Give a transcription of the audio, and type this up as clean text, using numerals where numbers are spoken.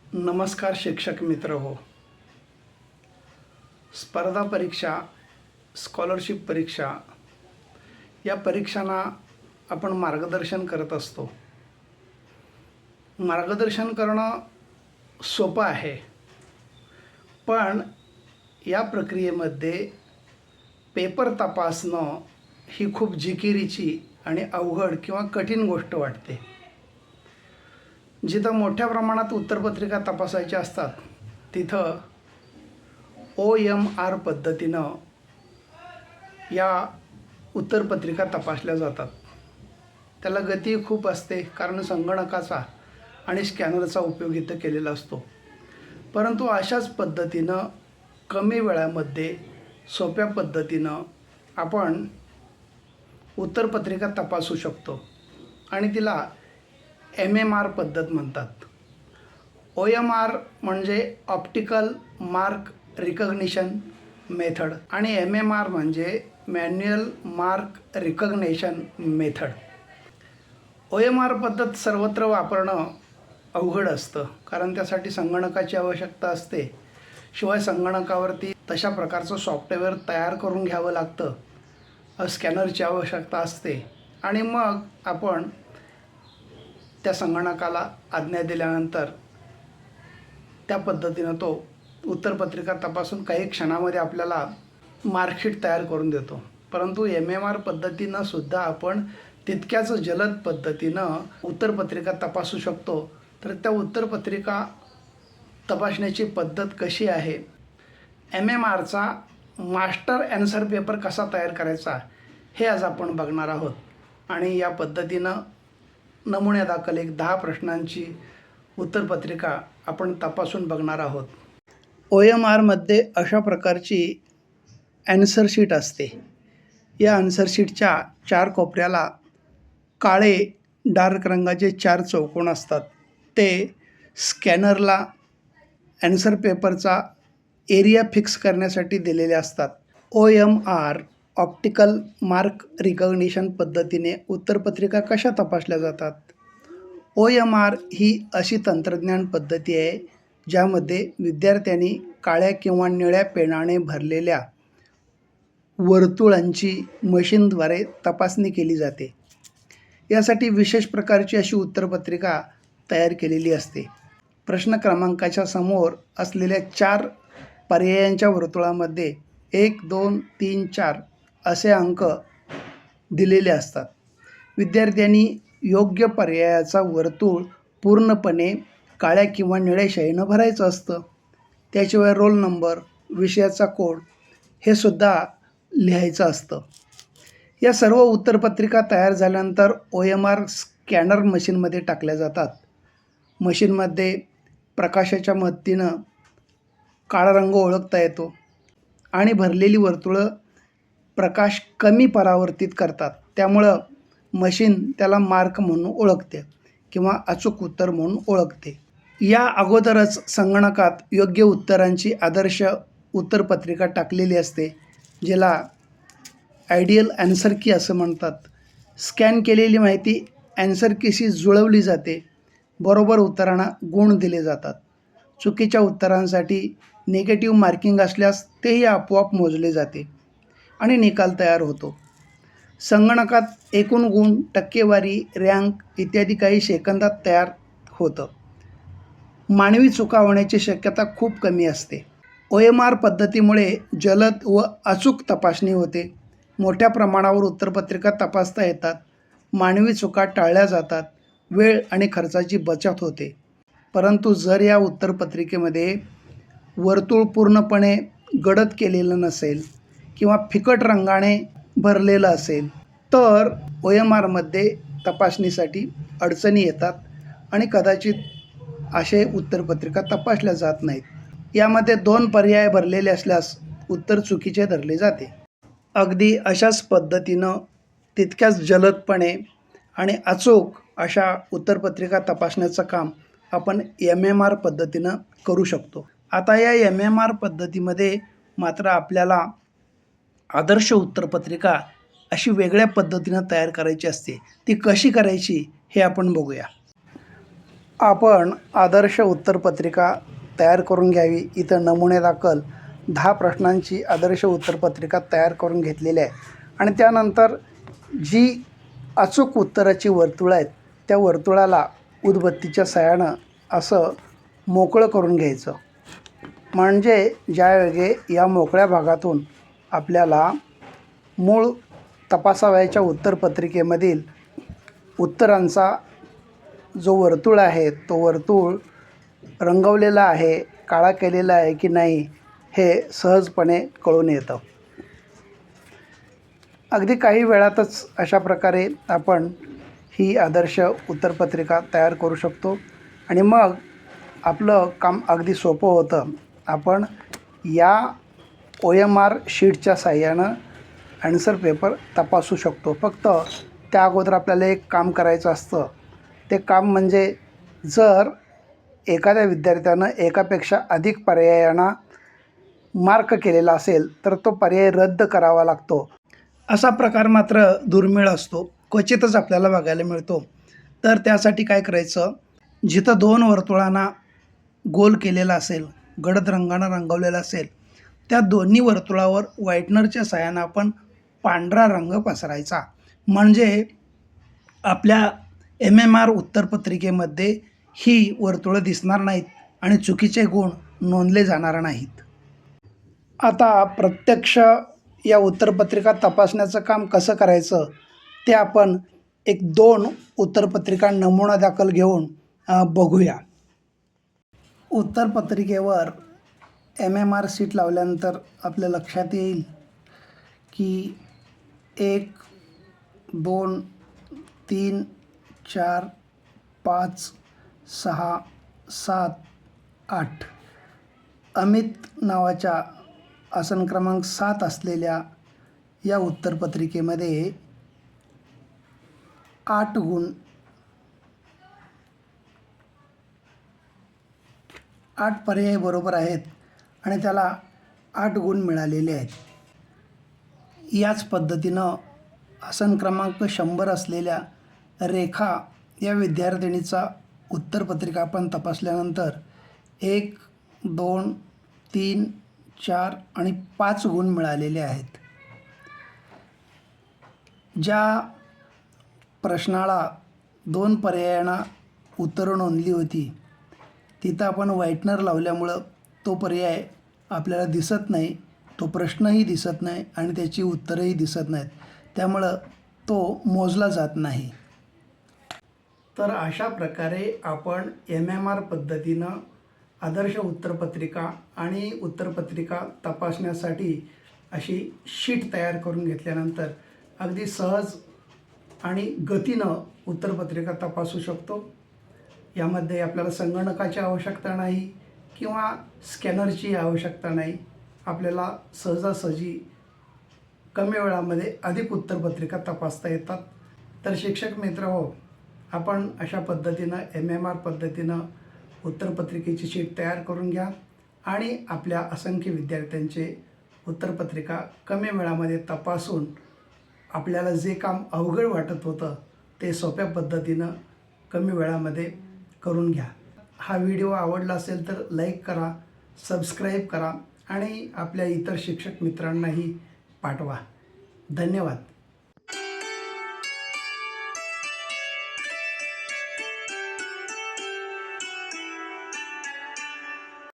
नमस्कार शिक्षक मित्र हो. स्पर्धा परीक्षा, स्कॉलरशिप परीक्षा या परीक्षांना आपण मार्गदर्शन करत असतो. मार्गदर्शन करणं सोपं आहे, पण या प्रक्रियेमध्ये पेपर तपासणं ही खूप जिकिरीची आणि अवघड किंवा कठीण गोष्ट वाटते. जिथं मोठ्या प्रमाणात उत्तरपत्रिका तपासायच्या असतात तिथं OMR पद्धतीनं या उत्तरपत्रिका तपासल्या जातात. त्याला गती खूप असते कारण संगणकाचा आणि स्कॅनरचा उपयोग इथं केलेला असतो. परंतु अशाच पद्धतीनं कमी वेळामध्ये सोप्या पद्धतीनं आपण उत्तरपत्रिका तपासू शकतो आणि तिला MMR पद्धत म्हणतात. OMR म्हणजे ऑप्टिकल मार्क रिकग्निशन मेथड आणि MMR म्हणजे manual mark recognition method. OMR पद्धत सर्वत्र वापरणं अवघड असतं कारण त्यासाठी संगणकाची आवश्यकता असते. शिवाय संगणकावरती तशा प्रकारचं सॉफ्टवेअर तयार करून घ्यावं लागतं. स्कॅनरची आवश्यकता असते आणि मग आपण त्या संगणकाला आज्ञा दिल्यानंतर त्या पद्धतीनं तो उत्तरपत्रिका तपासून काही क्षणामध्ये आपल्याला मार्कशीट तयार करून देतो. परंतु MMR पद्धतीनं सुद्धा आपण तितक्याच जलद पद्धतीनं उत्तरपत्रिका तपासू शकतो. तर त्या उत्तरपत्रिका तपासण्याची पद्धत कशी आहे, MMRचा मास्टर ॲन्सर पेपर कसा तयार करायचा हे आज आपण बघणार आहोत. आणि या पद्धतीनं नमुन्यादाखल एक 10 प्रश्नांची उत्तरपत्रिका आपण तपासून बघणार आहोत. OMRमध्ये अशा प्रकारची ॲन्सर शीट असते. या ॲन्सर शीटच्या 4 कोपऱ्याला काळे डार्क रंगाचे 4 चौकोन असतात. ते स्कॅनरला ॲन्सर पेपरचा एरिया फिक्स करण्यासाठी दिलेले असतात. OMR ऑप्टिकल मार्क रिकग्निशन पद्धतीने उत्तरपत्रिका कशा तपासल्या जातात? OMR ही अशी तंत्रज्ञान पद्धती आहे ज्यामध्ये विद्यार्थ्यांनी काळ्या किंवा निळ्या पेनाने भरलेल्या वर्तुळांची मशीनद्वारे तपासणी केली जाते. यासाठी विशेष प्रकारची अशी उत्तरपत्रिका तयार केलेली असते. प्रश्न क्रमांकाच्या समोर असलेल्या 4 पर्यायांच्या वर्तुळामध्ये 1, 2, 3, 4 असे अंक दिलेले असतात. विद्यार्थ्यांनी योग्य पर्यायाचा वर्तुळ पूर्णपणे काळ्या किंवा निळ्या शाईनं भरायचं असतं. त्याशिवाय रोल नंबर, विषयाचा कोड हे सुद्धा लिहायचं असतं. या सर्व उत्तरपत्रिका तयार झाल्यानंतर OMR स्कॅनर मशीनमध्ये टाकल्या जातात. मशीनमध्ये प्रकाशाच्या मदतीनं काळा रंग ओळखता येतो आणि भरलेली वर्तुळं प्रकाश कमी परावर्तित करतात. त्यामुळं मशीन त्याला मार्क म्हणून ओळखते किंवा अचूक उत्तर म्हणून ओळखते. या अगोदरच संगणकात योग्य उत्तरांची आदर्श उत्तरपत्रिका टाकलेली असते, ज्याला आयडियल ॲन्सर की असं म्हणतात. स्कॅन केलेली माहिती ॲन्सर कीशी जुळवली जाते. बरोबर उत्तरांना गुण दिले जातात. चुकीच्या उत्तरांसाठी निगेटिव्ह मार्किंग असल्यास तेही आपोआप मोजले जाते आणि निकाल तयार होतो. संगणकात एकूण गुण, टक्केवारी, रँक इत्यादी काही सेकंदात तयार होतं. मानवी चुका होण्याची शक्यता खूप कमी असते. OMR पद्धतीमुळे जलद व अचूक तपासणी होते. मोठ्या प्रमाणावर उत्तरपत्रिका तपासता येतात. मानवी चुका टाळल्या जातात. वेळ आणि खर्चाची बचत होते. परंतु जर या उत्तरपत्रिकेमध्ये वर्तुळ पूर्णपणे गडद केलेलं नसेल किंवा फिकट रंगाने भरलेलं असेल तर OMRमध्ये तपासणीसाठी अडचणी येतात आणि कदाचित असे उत्तरपत्रिका तपासल्या जात नाहीत. यामध्ये 2 पर्याय भरलेले असल्यास उत्तर चुकीचे धरले जाते. अगदी अशाच पद्धतीनं तितक्याच जलदपणे आणि अचूक अशा उत्तरपत्रिका तपासण्याचं काम आपण MMR पद्धतीनं करू शकतो. आता या MMR पद्धतीमध्ये मात्र आपल्याला आदर्श उत्तरपत्रिका अशी वेगळ्या पद्धतीनं तयार करायची असते. ती कशी करायची हे आपण बघूया. आपण आदर्श उत्तरपत्रिका तयार करून घ्यावी. इथं नमुने दाखल 10 प्रश्नांची आदर्श उत्तरपत्रिका तयार करून घेतलेली आहे आणि त्यानंतर जी अचूक उत्तराची वर्तुळं आहेत त्या वर्तुळाला उदबत्तीच्या साहाय्यानं असं मोकळं करून घ्यायचं. म्हणजे ज्यावेळी या मोकळ्या भागातून आपल्याला मूळ तपासावयाच्या उत्तरपत्रिकेमधील उत्तरांचा जो वर्तुळ आहे तो वर्तुळ रंगवलेला आहे, काळा केलेला आहे की नाही हे सहजपणे कळून येतं. अगदी काही वेळातच अशा प्रकारे आपण ही आदर्श उत्तरपत्रिका तयार करू शकतो आणि मग आपलं काम अगदी सोपं होतं. आपण या OMR शीटच्या साहाय्यानं ॲन्सर पेपर तपासू शकतो. फक्त त्या अगोदर आपल्याला एक काम करायचं असतं. ते काम म्हणजे जर एखाद्या विद्यार्थ्यानं एकापेक्षा अधिक पर्यायांना मार्क केलेला असेल तर तो पर्याय रद्द करावा लागतो. असा प्रकार मात्र दुर्मिळ असतो, क्वचितच आपल्याला बघायला मिळतो. तर त्यासाठी काय करायचं, जिथं 2 वर्तुळांना गोल केलेला असेल, गडद रंगानं रंगवलेला असेल, त्या दोन्ही वर्तुळावर व्हाईटनरच्या साहाय्यानं आपण पांढरा रंग पसरायचा. म्हणजे आपल्या MMR उत्तरपत्रिकेमध्ये ही वर्तुळं दिसणार नाहीत आणि चुकीचे गुण नोंदले जाणार नाहीत. आता प्रत्यक्ष या उत्तरपत्रिका तपासण्याचं काम कसं करायचं ते आपण 1-2 उत्तरपत्रिका नमुना दाखल घेऊन बघूया. उत्तरपत्रिकेवर MMR शीट लावल्यानंतर आपल्या लक्षात येईल की 1, 2, 3, 4, 5, 6, 7, 8 अमित नावाच्या आसन क्रमांक 7 असलेल्या या उत्तरपत्रिकेमध्ये 8 गुण 8 पर्याय बरोबर आहेत आणि त्याला 8 गुण मिळालेले आहेत. याच पद्धतीनं आसन क्रमांक 100 असलेल्या रेखा या विद्यार्थिनीचा उत्तरपत्रिका आपण तपासल्यानंतर 1, 2, 3, 4 आणि 5 गुण मिळालेले आहेत. ज्या प्रश्नाला 2 पर्यायांना उत्तरं नोंदली होती तिथं आपण व्हाईटनर लावल्यामुळं तो पर्याय आपल्याला दिसत नाही, तो प्रश्नही दिसत नाही आणि त्याची उत्तरंही दिसत नाहीत. त्यामुळं तो मोजला जात नाही. तर अशा प्रकारे आपण MMR पद्धतीनं आदर्श उत्तरपत्रिका आणि उत्तरपत्रिका तपासण्यासाठी अशी शीट तयार करून घेतल्यानंतर अगदी सहज आणि गतीनं उत्तरपत्रिका तपासू शकतो. यामध्ये आपल्याला संगणकाची आवश्यकता नाही किंवा स्कॅनरची आवश्यकता नाही. आपल्याला सहजासहजी कमी वेळामध्ये अधिक उत्तरपत्रिका तपासता येतात. तर शिक्षक मित्र हो, आपण अशा पद्धतीनं MMR पद्धतीनं उत्तरपत्रिकेची शीट तयार करून घ्या आणि आपल्या असंख्य विद्यार्थ्यांचे उत्तरपत्रिका कमी वेळामध्ये तपासून आपल्याला जे काम अवघड वाटत होतं ते सोप्या पद्धतीनं कमी वेळामध्ये करून घ्या. हा व्हिडिओ आवडला असेल तर लाईक करा, सबस्क्राईब करा आणि आपल्या इतर शिक्षक मित्रांनाही पाठवा. धन्यवाद.